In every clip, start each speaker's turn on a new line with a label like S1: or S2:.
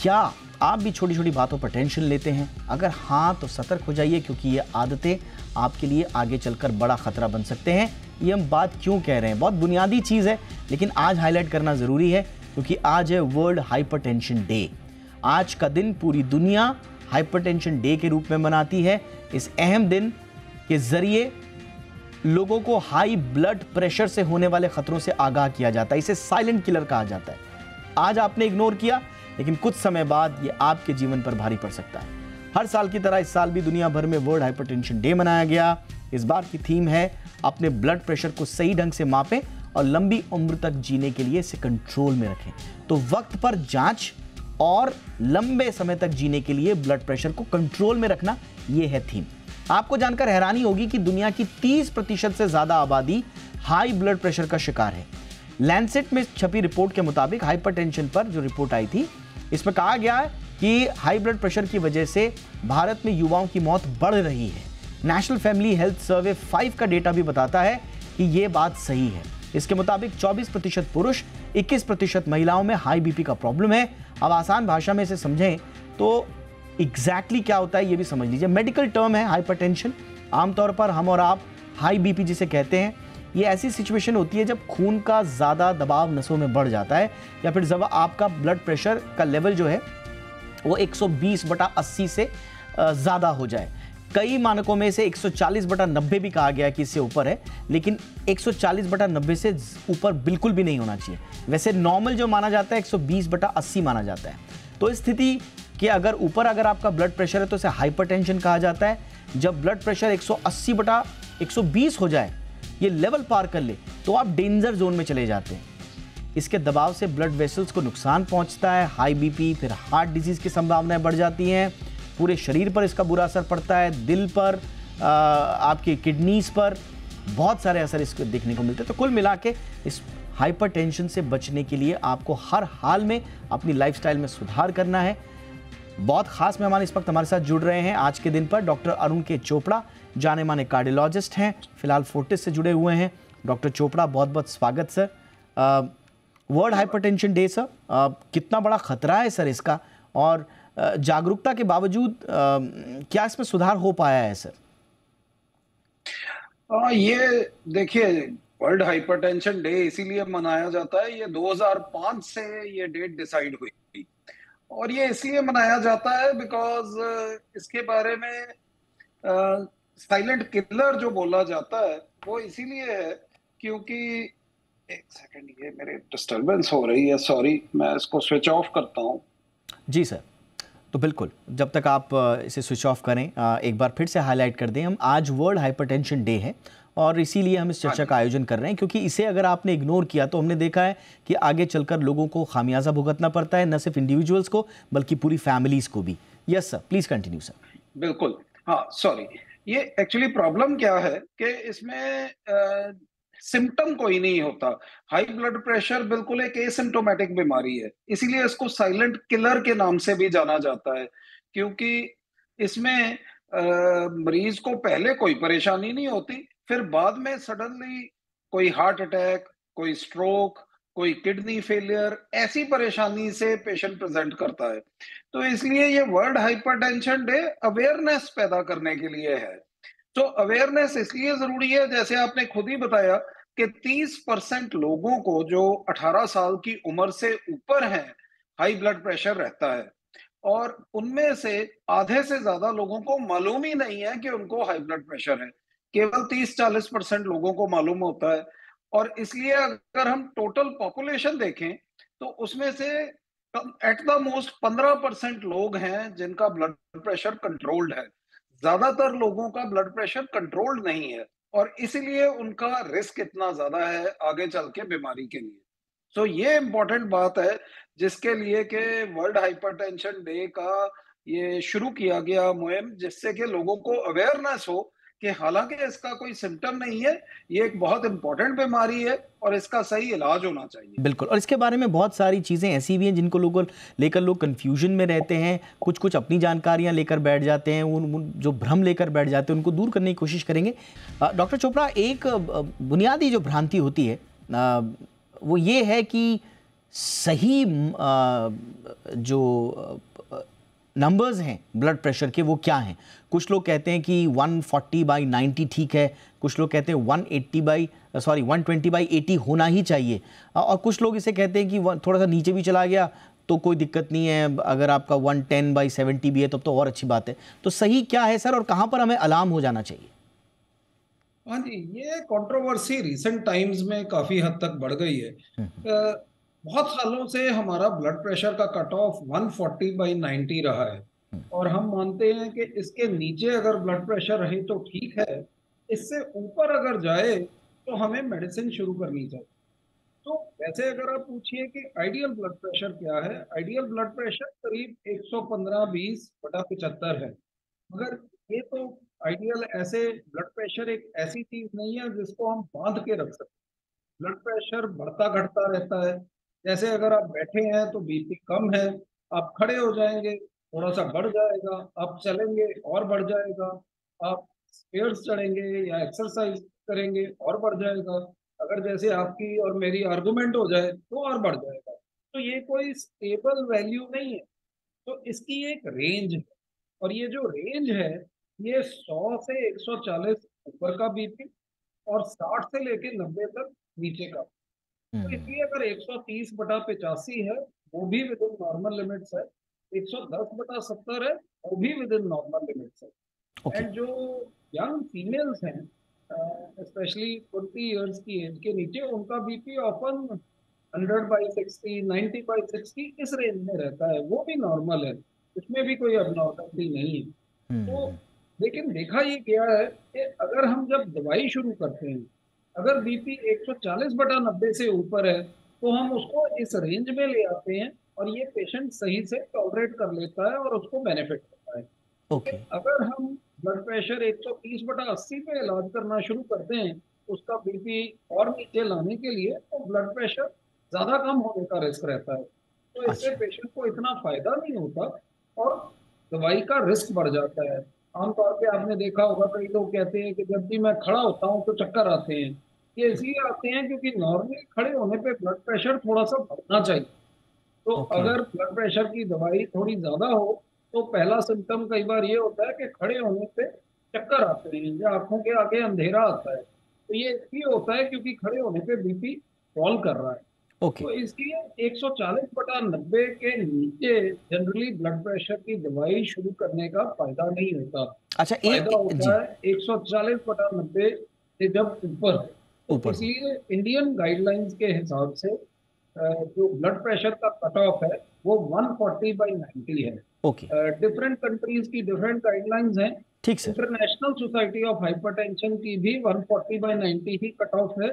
S1: क्या आप भी छोटी छोटी बातों पर टेंशन लेते हैं? अगर हाँ तो सतर्क हो जाइए, क्योंकि ये आदतें आपके लिए आगे चलकर बड़ा खतरा बन सकते हैं। ये हम बात क्यों कह रहे हैं, बहुत बुनियादी चीज़ है, लेकिन आज हाईलाइट करना ज़रूरी है क्योंकि आज है वर्ल्ड हाइपरटेंशन डे। आज का दिन पूरी दुनिया हाइपरटेंशन डे के रूप में मनाती है। इस अहम दिन के जरिए लोगों को हाई ब्लड प्रेशर से होने वाले खतरों से आगाह किया जाता है। इसे साइलेंट किलर कहा जाता है। आज आपने इग्नोर किया, लेकिन कुछ समय बाद ये आपके जीवन पर भारी पड़ सकता है। हर साल की तरह इस साल भी दुनिया भर में वर्ल्ड हाइपरटेंशन डे मनाया गया। इस बार की थीम है अपने ब्लड प्रेशर को सही ढंग से मापें और लंबी उम्र तक जीने के लिए इसे कंट्रोल में रखें। तो वक्त पर जांच और लंबे समय तक जीने के लिए ब्लड प्रेशर को कंट्रोल में रखना, यह है थीम। आपको जानकर हैरानी होगी कि दुनिया की 30% से ज्यादा आबादी हाई ब्लड प्रेशर का शिकार है। लैंसेट में छपी रिपोर्ट के मुताबिक हाइपरटेंशन पर जो रिपोर्ट आई थी, इसमें कहा गया है कि हाई ब्लड प्रेशर की वजह से भारत में युवाओं की मौत बढ़ रही है। नेशनल फैमिली हेल्थ सर्वे 5 का डेटा भी बताता है कि यह बात सही है। इसके मुताबिक 24% पुरुष, 21% महिलाओं में हाई बीपी का प्रॉब्लम है। अब आसान भाषा में इसे समझें तो एग्जैक्टली क्या होता है ये भी समझ लीजिए। मेडिकल टर्म है हाइपरटेंशन। आमतौर पर हम और आप हाई बीपी जिसे कहते हैं, ये ऐसी सिचुएशन होती है जब खून का ज़्यादा दबाव नसों में बढ़ जाता है, या फिर जब आपका ब्लड प्रेशर का लेवल जो है वो 120/80 से ज़्यादा हो जाए। कई मानकों में इसे 140/90 भी कहा गया कि इससे ऊपर है, लेकिन 140/90 से ऊपर बिल्कुल भी नहीं होना चाहिए। वैसे नॉर्मल जो माना जाता है 120/80 माना जाता है। तो इस स्थिति के अगर आपका ब्लड प्रेशर है तो इसे हाइपरटेंशन कहा जाता है। जब ब्लड प्रेशर 180/120 हो जाए, ये लेवल पार कर ले, तो आप डेंजर जोन में चले जाते हैं। इसके दबाव से ब्लड वेसल्स को नुकसान पहुंचता है। हाई बीपी फिर हार्ट डिजीज की संभावनाएं बढ़ जाती हैं। पूरे शरीर पर इसका बुरा असर पड़ता है, दिल पर, आपकी किडनीज पर, बहुत सारे असर इसको देखने को मिलते हैं। तो कुल मिला के इस हाइपरटेंशन से बचने के लिए आपको हर हाल में अपनी लाइफस्टाइल में सुधार करना है। बहुत खास मेहमान इस वक्त हमारे साथ जुड़ रहे हैं आज के दिन पर। डॉक्टर अरुण के चोपड़ा जाने माने कार्डियोलॉजिस्ट हैं, फिलहाल फोर्टिस से जुड़े हुए हैं। डॉक्टर चोपड़ा, बहुत बहुत स्वागत sir. World hypertension day sir, कितना बड़ा खतरा है सर इसका, और जागरूकता के बावजूद क्या इसमें सुधार हो पाया है सर?
S2: ये देखिए, वर्ल्ड हाइपरटेंशन डे इसीलिए मनाया जाता है, ये 2005 से ये डेट डिसाइड हुई और ये इसलिए मनाया जाता है बिकॉज इसके बारे में साइलेंट किलर जो बोला जाता है वो इसीलिए है क्योंकि, एक सेकंड, ये मेरे डिस्टरबेंस हो रही है, सॉरी, मैं इसको स्विच ऑफ करता हूँ।
S1: जी सर, तो बिल्कुल जब तक आप इसे स्विच ऑफ करें, एक बार फिर से हाईलाइट कर दें, हम आज वर्ल्ड हाइपरटेंशन डे है और इसीलिए हम इस चर्चा का आयोजन कर रहे हैं, क्योंकि इसे अगर आपने इग्नोर किया तो हमने देखा है कि आगे चलकर लोगों को खामियाजा भुगतना पड़ता है, न सिर्फ इंडिविजुअल्स को बल्कि पूरी फैमिलीज को भी। Yes sir, please continue sir.
S2: बिल्कुल, हाँ, सॉरी। ये एक्चुअली प्रॉब्लम क्या है कि इसमें सिम्टम कोई नहीं होता। हाई ब्लड प्रेशर बिल्कुल एक एसिम्टोमेटिक बीमारी है, इसीलिए इसको साइलेंट किलर के नाम से भी जाना जाता है, क्योंकि इसमें मरीज को पहले कोई परेशानी नहीं होती, फिर बाद में सडनली कोई हार्ट अटैक, कोई स्ट्रोक, कोई किडनी फेलियर, ऐसी परेशानी से पेशेंट प्रेजेंट करता है। तो इसलिए ये वर्ल्ड हाइपरटेंशन डे अवेयरनेस पैदा करने के लिए है। तो अवेयरनेस इसलिए जरूरी है, जैसे आपने खुद ही बताया कि 30% लोगों को जो 18 साल की उम्र से ऊपर हैं, हाई ब्लड प्रेशर रहता है, और उनमें से आधे से ज्यादा लोगों को मालूम ही नहीं है कि उनको हाई ब्लड प्रेशर है। केवल 30-40% लोगों को मालूम होता है। और इसलिए अगर हम टोटल पॉपुलेशन देखें तो उसमें से एट द मोस्ट 15% लोग हैं जिनका ब्लड प्रेशर कंट्रोल्ड है। ज्यादातर लोगों का ब्लड प्रेशर कंट्रोल्ड नहीं है और इसीलिए उनका रिस्क इतना ज्यादा है आगे चल के बीमारी के लिए। तो ये इम्पोर्टेंट बात है जिसके लिए कि वर्ल्ड हाइपरटेंशन डे का ये शुरू किया गया मुहिम, जिससे कि लोगों को अवेयरनेस हो कि हालांकि इसका कोई सिम्टम नहीं है, ये एक बहुत इंपॉर्टेंट बीमारी है और इसका सही इलाज होना चाहिए।
S1: बिल्कुल, और इसके बारे में बहुत सारी चीज़ें ऐसी भी हैं जिनको लोग कंफ्यूजन में रहते हैं, कुछ अपनी जानकारियां लेकर बैठ जाते हैं, उन जो भ्रम लेकर बैठ जाते हैं उनको दूर करने की कोशिश करेंगे। डॉक्टर चोपड़ा, एक बुनियादी जो भ्रांति होती है वो ये है कि सही जो नंबर्स हैं ब्लड प्रेशर के वो क्या हैं? कुछ लोग कहते हैं कि 140/90 ठीक है, कुछ लोग कहते हैं 120/80 होना ही चाहिए, और कुछ लोग इसे कहते हैं कि थोड़ा सा नीचे भी चला गया तो कोई दिक्कत नहीं है, अगर आपका 110/70 भी है तब तो और अच्छी बात है। तो सही क्या है सर, और कहाँ पर हमें अलार्म हो जाना चाहिए?
S3: हाँ जी, ये कंट्रोवर्सी रिसेंट टाइम्स में काफी हद तक बढ़ गई है। बहुत सालों से हमारा ब्लड प्रेशर का कट ऑफ 140/90 रहा है, और हम मानते हैं कि इसके नीचे अगर ब्लड प्रेशर रहे तो ठीक है, इससे ऊपर अगर जाए तो हमें मेडिसिन शुरू करनी चाहिए। तो वैसे अगर आप पूछिए कि आइडियल ब्लड प्रेशर क्या है, आइडियल ब्लड प्रेशर करीब 115/20/75 है। मगर ये तो आइडियल ऐसे ब्लड प्रेशर एक ऐसी चीज नहीं है जिसको हम बांध के रख सकते। ब्लड प्रेशर बढ़ता घटता रहता है। जैसे अगर आप बैठे हैं तो बीपी कम है, आप खड़े हो जाएंगे थोड़ा सा बढ़ जाएगा, आप चलेंगे और बढ़ जाएगा, आप स्टेयर्स चढ़ेंगे या एक्सरसाइज करेंगे और बढ़ जाएगा, अगर जैसे आपकी और मेरी आर्गुमेंट हो जाए तो और बढ़ जाएगा। तो ये कोई स्टेबल वैल्यू नहीं है, तो इसकी एक रेंज है, और ये जो रेंज है ये 100 से 140 ऊपर का बीपी और 60 से लेके 90 तक नीचे का। तो इसलिए अगर 130/85 है वो भी विद इन नॉर्मल लिमिट्स है, 110/70 है वो भी विद इन नॉर्मल लिमिट्स है।
S1: ओके।
S3: एंड जो यंग फीमेल्स हैं, स्पेशली 20 इयर्स की एज के नीचे, उनका बीपी ऑफन 100/60 90/60 इस रेंज में रहता है, वो भी नॉर्मल है, इसमें भी कोई अबनॉर्मलिटी नहीं है। तो लेकिन देखा ये गया है कि अगर हम जब दवाई शुरू करते हैं, अगर बीपी 140/90 से ऊपर है तो हम उसको इस रेंज में ले आते हैं और ये पेशेंट सही से टॉलरेट कर लेता है और उसको बेनिफिट होता है।
S1: ओके।
S3: अगर हम ब्लड प्रेशर 130/80 पे इलाज करना शुरू करते हैं, उसका बीपी और नीचे लाने के लिए, तो ब्लड प्रेशर ज्यादा कम होने का रिस्क रहता है। तो इससे
S1: अच्छा।
S3: पेशेंट को इतना फायदा नहीं होता और दवाई का रिस्क बढ़ जाता है। आमतौर पे आपने देखा होगा कई लोग कहते हैं कि जब भी मैं खड़ा होता हूँ तो चक्कर आते हैं। ये इसलिए आते हैं क्योंकि नॉर्मली खड़े होने पे ब्लड प्रेशर थोड़ा सा बढ़ना चाहिए। तो
S1: ओके।
S3: अगर ब्लड प्रेशर की दवाई थोड़ी ज्यादा हो तो पहला सिम्टम कई बार ये होता है कि खड़े होने पे चक्कर आते हैं या आंखों के आगे अंधेरा आता है। तो ये इसलिए होता है क्योंकि खड़े होने पे बीपी फॉल कर रहा है।
S1: ओके।
S3: तो इसलिए 140/90 के नीचे जनरली ब्लड प्रेशर की दवाई शुरू करने का फायदा नहीं होता।
S1: अच्छा,
S3: फायदा
S1: जी।
S3: होता है 140/90 से जब ऊपर है। तो
S1: ऊपर हो।
S3: इसलिए इंडियन गाइडलाइंस के हिसाब से जो ब्लड प्रेशर का कट ऑफ है वो 140/90 है।
S1: ओके।
S3: डिफरेंट कंट्रीज की डिफरेंट गाइडलाइंस हैं।
S1: ठीक sir.
S3: International society of hypertension की भी 140/90 ही कट ऑफ है।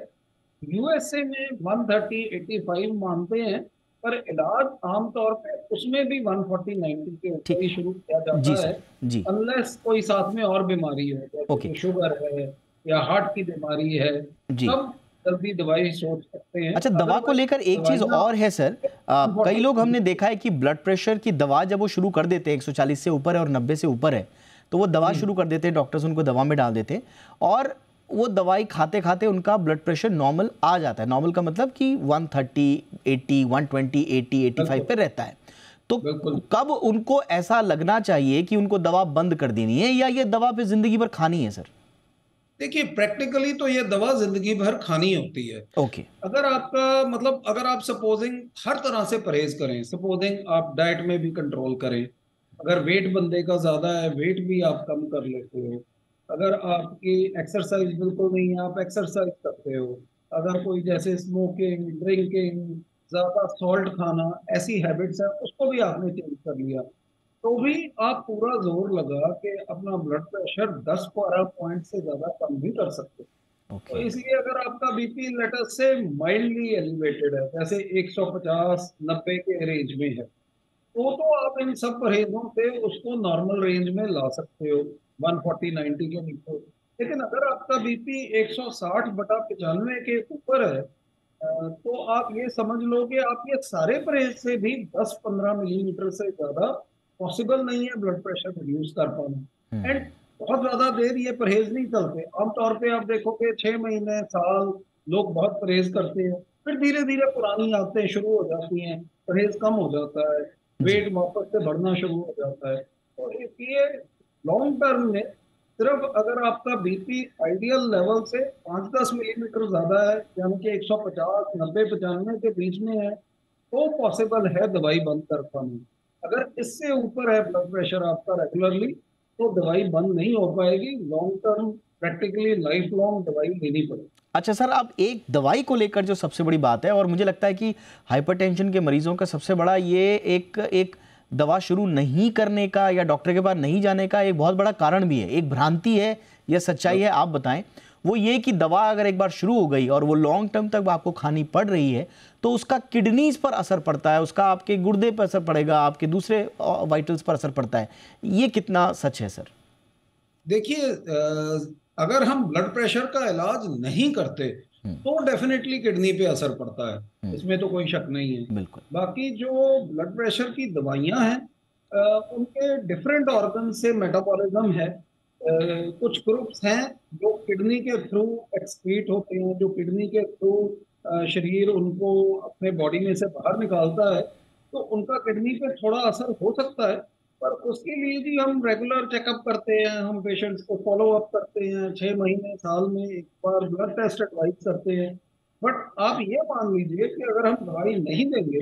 S3: यूएसए में 130/85 मानते हैं, पर इलाज आमतौर पे उसमें भी 140/90 के ऊपर ही शुरू किया
S1: जी
S3: जाता
S1: सर।
S3: है,
S1: जी।
S3: अनलेस कोई साथ में और बीमारी हो, जैसे
S1: ओके।
S3: कि शुगर है या हार्ट की बीमारी है,
S1: जी।
S3: तब जल्दी दवाई सोच सकते हैं।
S1: अच्छा, दवा को लेकर एक चीज़ और है सर, कई लोग हमने देखा है कि ब्लड प्रेशर की दवा जब वो शुरू कर देते हैं, 140 से ऊपर है और 90 से ऊपर है, तो वो दवा शुरू कर देते हैं, डॉक्टर्स उनको दवा में डाल देते हैं, और वो दवाई खाते खाते उनका ब्लड प्रेशर नॉर्मल आ जाता है। नॉर्मल का मतलब कि 130/80 120/80 85 पे रहता है। तो कब उनको ऐसा लगना चाहिए कि उनको दवा बंद कर देनी है, या ये दवा फिर जिंदगी भर खानी है सर?
S3: देखिए, प्रैक्टिकली तो ये दवा जिंदगी भर खानी होती है।
S1: ओके।
S3: अगर आपका मतलब, अगर आप सपोजिंग हर तरह से परहेज करें, सपोजिंग आप डाइट में भी कंट्रोल करें, अगर वेट बंदे का ज्यादा है वेट भी आप कम कर लेते हो, अगर आपकी एक्सरसाइज बिल्कुल नहीं है आप एक्सरसाइज करते हो, अगर कोई जैसे स्मोकिंग ड्रिंकिंग ज्यादा सॉल्ट खाना ऐसी हैबिट्स है उसको भी आपने चेंज कर लिया, तो भी आप पूरा जोर लगा के अपना ब्लड प्रेशर 10-12 पॉइंट से ज्यादा कम भी कर सकते हो। तो
S1: ओके।
S3: इसलिए अगर आपका BP let's say mildly elevated है, जैसे 150-90 के रेंज में है, तो आप इन सब परहेजों से उसको नॉर्मल रेंज में ला सकते हो 140/90 के नीचे। लेकिन अगर आपका बीपी 160/95 के ऊपर है, तो आप ये समझ लो कि आप ये सारे परहेज से भी 10-15 मिलीमीटर से ज्यादा पॉसिबल नहीं है ब्लड प्रेशर रिड्यूस कर पाना। एंड बहुत ज्यादा देर ये परहेज नहीं चलते। आमतौर पे आप देखोगे 6 महीने साल लोग बहुत परहेज करते हैं, फिर धीरे धीरे पुरानी आदतें शुरू हो जाती हैं, परहेज कम हो जाता है,
S1: जी।
S3: वेट वापस से बढ़ना शुरू हो जाता है। तो इसलिए लॉन्ग टर्म में सिर्फ अगर आपका बीपी आइडियल लेवल से 5-10 मिलीमीटर ज्यादा है, यानी कि 150 90 95 के बीच में है, तो पॉसिबल है दवाई बंद कर पाना। अगर इससे ऊपर है ब्लड प्रेशर आपका रेगुलरली, तो दवाई बंद नहीं हो पाएगी। Long term practically life long दवाई लेनी पड़ेगी।
S1: अच्छा सर, अब एक दवाई को लेकर जो सबसे बड़ी बात है, और मुझे लगता है कि हाइपरटेंशन के मरीजों का सबसे बड़ा ये एक एक दवा शुरू नहीं करने का या डॉक्टर के पास नहीं जाने का एक बहुत बड़ा कारण भी है, एक भ्रांति है या सच्चाई है, आप बताएं। वो ये कि दवा अगर एक बार शुरू हो गई और वो लॉन्ग टर्म तक आपको खानी पड़ रही है, तो उसका किडनीज पर असर पड़ता है, उसका आपके गुर्दे पर असर पड़ेगा, आपके दूसरे वाइटल्स पर असर पड़ता है। ये कितना सच है सर?
S3: देखिए, अगर हम ब्लड प्रेशर का इलाज नहीं करते
S1: हम्म।
S3: तो डेफिनेटली किडनी पे असर पड़ता है,
S1: हम्म।
S3: इसमें तो कोई शक नहीं है।
S1: बिल्कुल।
S3: बाकी जो ब्लड प्रेशर की दवाइयां हैं, उनके डिफरेंट ऑर्गन से मेटाबॉलिज्म है। कुछ ग्रुप्स हैं जो किडनी के थ्रू एक्सक्रीट होते हैं, जो किडनी के थ्रू शरीर उनको अपने बॉडी में से बाहर निकालता है, तो उनका किडनी पे थोड़ा असर हो सकता है। पर उसके लिए भी हम रेगुलर चेकअप करते हैं, हम पेशेंट्स को फॉलो अप करते हैं, 6 महीने साल में एक बार ब्लड टेस्ट एडवाइस करते हैं। बट आप ये मान लीजिए कि अगर हम दवाई नहीं देंगे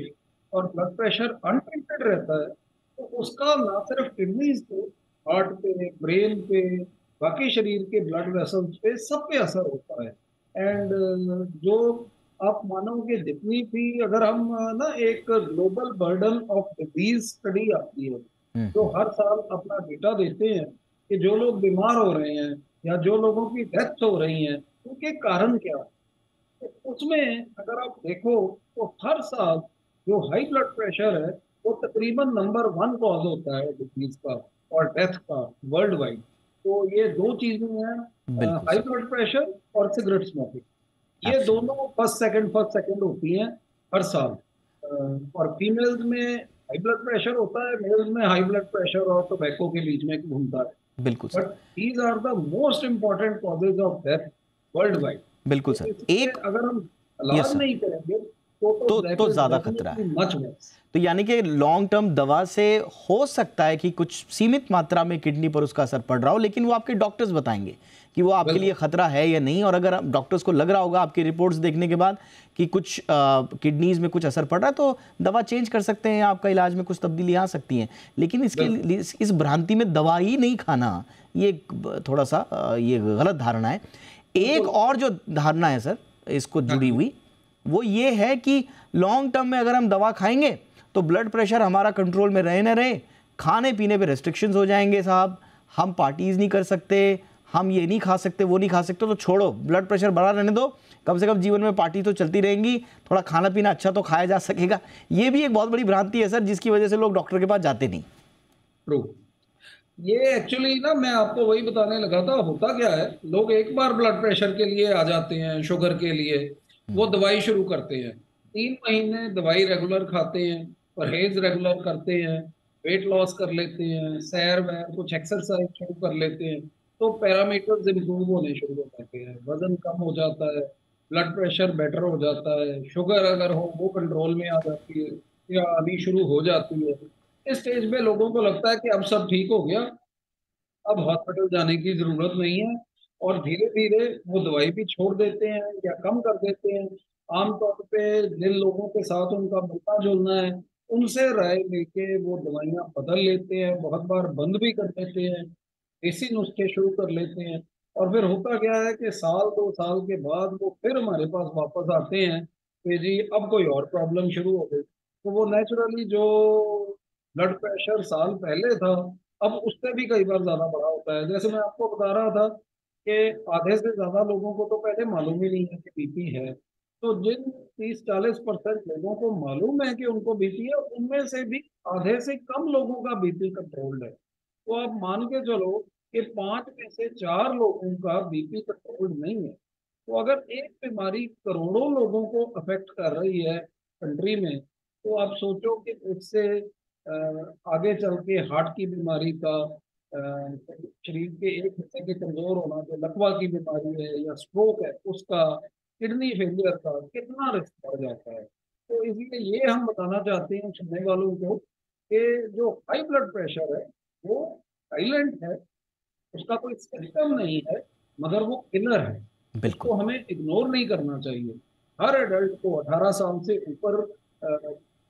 S3: और ब्लड प्रेशर अनट्रीटेड रहता है, तो उसका ना सिर्फ किडनीज पे, हार्ट पे, ब्रेन पे, बाकी शरीर के ब्लड वेसल्स पे, सब पे असर होता है। एंड जो आप मानो कि जितनी भी, अगर हम ना एक global burden of disease study आती है जो
S1: हम्म।
S3: हर साल अपना डेटा देते हैं कि जो लोग बीमार हो रहे हैं या जो लोगों की डेथ हो रही है, उनके कारण क्या है। तो उसमें अगर आप देखो तो हर साल जो हाई ब्लड प्रेशर है वो तकरीबन नंबर 1 कॉज होता है डिजीज का और डेथ का वर्ल्ड वाइड। तो ये दो चीजें हैं,
S1: बिल्कुल
S3: हाई
S1: सर।
S3: ब्लड प्रेशर और सिगरेट स्मोकिंग। ये
S1: एब्सोल्युटली।
S3: दोनों फर्स्ट सेकंड होती हैं हर साल। और फीमेल्स में हाई ब्लड प्रेशर होता है, मेल्स में हाई ब्लड प्रेशर और टोबैको के बीच में घूमता है।
S1: बिल्कुल sir.
S3: But these are the most important causes of death worldwide.
S1: बिल्कुल
S3: तो
S1: सर।
S3: इसलिए
S1: एक।
S3: अगर हम
S1: यस
S3: इलाज
S1: सर।
S3: नहीं करेंगे तो दैट
S1: तो
S3: इज
S1: ज्यादा खतरा
S3: डेफिनेटली
S1: है।
S3: Much worse.
S1: तो यानी कि लॉन्ग टर्म दवा से हो सकता है कि कुछ सीमित मात्रा में किडनी पर उसका असर पड़ रहा हो, लेकिन वो आपके डॉक्टर्स बताएंगे कि वो आपके लिए
S3: बिल्कुल
S1: खतरा है या नहीं। और अगर डॉक्टर्स को लग रहा होगा आपकी रिपोर्ट्स देखने के बाद कि कुछ किडनीज में कुछ असर पड़ रहा है, तो दवा चेंज कर सकते हैं, आपका इलाज में कुछ तब्दीली आ सकती हैं। लेकिन इसके
S3: बिल्कुल।
S1: लिए इस भ्रांति में दवा ही नहीं खाना, ये थोड़ा सा ये गलत धारणा है। एक
S3: बिल्कुल।
S1: और जो धारणा है सर इसको
S3: हाँ
S1: जुड़ी
S3: जी।
S1: हुई, वो ये है कि लॉन्ग टर्म में अगर हम दवा खाएंगे तो ब्लड प्रेशर हमारा कंट्रोल में रहे ना रहे, खाने पीने पे रेस्ट्रिक्शंस हो जाएंगे साहब, हम पार्टीज नहीं कर सकते, हम ये नहीं खा सकते, वो नहीं खा सकते, तो छोड़ो, ब्लड प्रेशर बढ़ा रहने दो, कम से कम जीवन में पार्टी तो चलती रहेंगी, थोड़ा खाना पीना अच्छा तो खाया जा सकेगा। ये भी एक बहुत बड़ी भ्रांति है सर, जिसकी वजह से लोग डॉक्टर के पास जाते नहीं।
S3: ट्रू। ये एक्चुअली ना मैं आपको वही बताने लगा था, होता क्या है, लोग एक बार ब्लड प्रेशर के लिए आ जाते हैं, शुगर के लिए वो दवाई शुरू करते हैं, 3 महीने दवाई रेगुलर खाते हैं, परहेज रेगुलर करते हैं, वेट लॉस कर लेते हैं, सैर वैर कुछ एक्सरसाइज शुरू कर लेते हैं, तो पैरामीटर्स इंप्रूव होने शुरू हो जाते हैं, वजन कम हो जाता है, ब्लड प्रेशर बेटर हो जाता है, शुगर अगर हो वो कंट्रोल में आ जाती है या आनी शुरू हो जाती है। इस स्टेज पे लोगों को लगता है कि अब सब ठीक हो गया, अब हॉस्पिटल जाने की जरूरत नहीं है, और धीरे धीरे वो दवाई भी छोड़ देते हैं या कम कर देते हैं। आमतौर पे जिन लोगों के साथ उनका मिलना जुलना है, उनसे राय लेके वो दवाइयाँ बदल लेते हैं, बहुत बार बंद भी कर देते हैं, देसी नुस्खे शुरू कर लेते हैं। और फिर होता क्या है कि साल 2 साल के बाद वो फिर हमारे पास वापस आते हैं कि जी अब कोई और प्रॉब्लम शुरू हो गई। तो वो नेचुरली जो ब्लड प्रेशर साल पहले था, अब उससे भी कई बार ज्यादा बड़ा होता है। जैसे मैं आपको बता रहा था कि आधे से ज्यादा लोगों को तो पहले मालूम ही नहीं है कि बीपी है। तो जिन 30-40% लोगों को मालूम है कि उनको बीपी है, उनमें से भी आधे से कम लोगों का बीपी कंट्रोल्ड है। तो आप मान के चलो कि 5 में से 4 लोगों का बीपी कंट्रोल्ड नहीं है। तो अगर एक बीमारी करोड़ों लोगों को अफेक्ट कर रही है कंट्री में, तो आप सोचो कि उससे आगे चल के हार्ट की बीमारी का, शरीर के एक हिस्से के कमजोर होना, जो लकवा की बीमारी है या स्ट्रोक है उसका, किडनी फेलियर का कितना रिस्क बढ़ जाता है। तो इसलिए ये हम बताना चाहते हैं सुनने वालों को कि जो हाई ब्लड प्रेशर है वो साइलेंट है, उसका कोई सिम्टम नहीं है, मगर वो किलर है।
S1: बिल्कुल।
S3: उसको हमें इग्नोर नहीं करना चाहिए। हर एडल्ट को 18 साल से ऊपर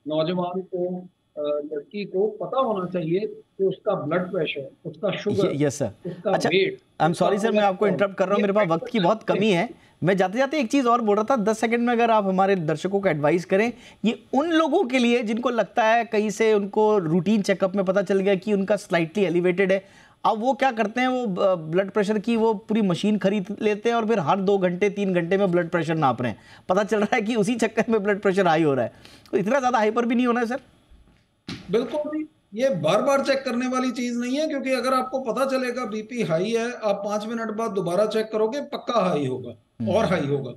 S3: नौजवान को लड़की को पता होना चाहिए कि उसका ब्लड प्रेशर, उसका शुगर,
S1: यस सर।
S3: उसका
S1: अच्छा,
S3: weight,
S1: I am sorry sir, मैं आपको इंटरप्ट कर रहा हूँ, मेरे पास वक्त की बहुत कमी है। मैं जाते जाते एक चीज़ और बोल रहा था, 10 सेकंड में अगर आप हमारे दर्शकों को एडवाइस करें, ये उन लोगों के लिए जिनको लगता है कहीं से उनको रूटीन चेकअप में पता चल गया कि उनका स्लाइटली एलिवेटेड है, अब वो क्या करते हैं, वो ब्लड प्रेशर की वो पूरी मशीन खरीद लेते हैं और फिर हर 2 घंटे 3 घंटे में ब्लड प्रेशर नाप रहे हैं। पता चल रहा है कि उसी चक्कर में ब्लड प्रेशर हाई हो रहा है। तो इतना ज़्यादा हाइपर भी नहीं होना है सर।
S3: बिल्कुल भी ये बार बार चेक करने वाली चीज नहीं है, क्योंकि अगर आपको पता चलेगा बीपी हाई है, आप 5 मिनट बाद दोबारा चेक करोगे, पक्का हाई होगा और हाई होगा।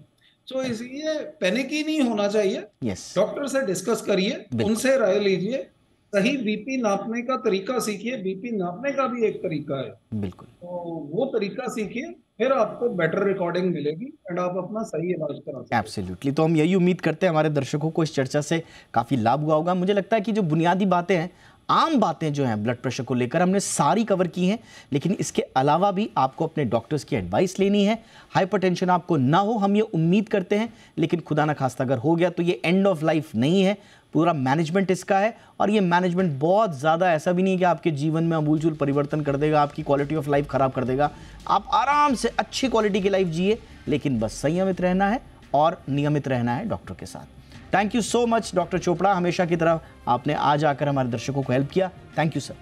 S3: तो इसलिए पैनिक ही नहीं होना चाहिए।
S1: यस,
S3: डॉक्टर से डिस्कस करिए, उनसे राय लीजिए, सही बीपी नापने का तरीका सीखिए। बीपी नापने का भी एक तरीका है,
S1: बिल्कुल।
S3: तो वो तरीका सीखिए, फिर आपको बेटर रिकॉर्डिंग मिलेगी एंड आप अपना सही इलाज करा सकते हैं।
S1: एब्सोल्युटली। तो हम यही उम्मीद करते हैं हमारे दर्शकों को इस चर्चा से काफ़ी लाभ हुआ होगा। मुझे लगता है कि जो बुनियादी बातें हैं, आम बातें जो हैं ब्लड प्रेशर को लेकर, हमने सारी कवर की हैं, लेकिन इसके अलावा भी आपको अपने डॉक्टर्स की एडवाइस लेनी है। हाइपरटेंशन आपको ना हो, हम ये उम्मीद करते हैं, लेकिन खुदा ना खास्ता अगर हो गया तो ये एंड ऑफ लाइफ नहीं है, पूरा मैनेजमेंट इसका है। और ये मैनेजमेंट बहुत ज़्यादा ऐसा भी नहीं कि आपके जीवन में अमूलचूल परिवर्तन कर देगा, आपकी क्वालिटी ऑफ लाइफ ख़राब कर देगा। आप आराम से अच्छी क्वालिटी की लाइफ जिए, लेकिन बस संयमित रहना है और नियमित रहना है डॉक्टर के साथ। Thank you so much doctor Chopra, हमेशा की तरह आपने आज आकर हमारे दर्शकों को हेल्प किया। Thank you sir.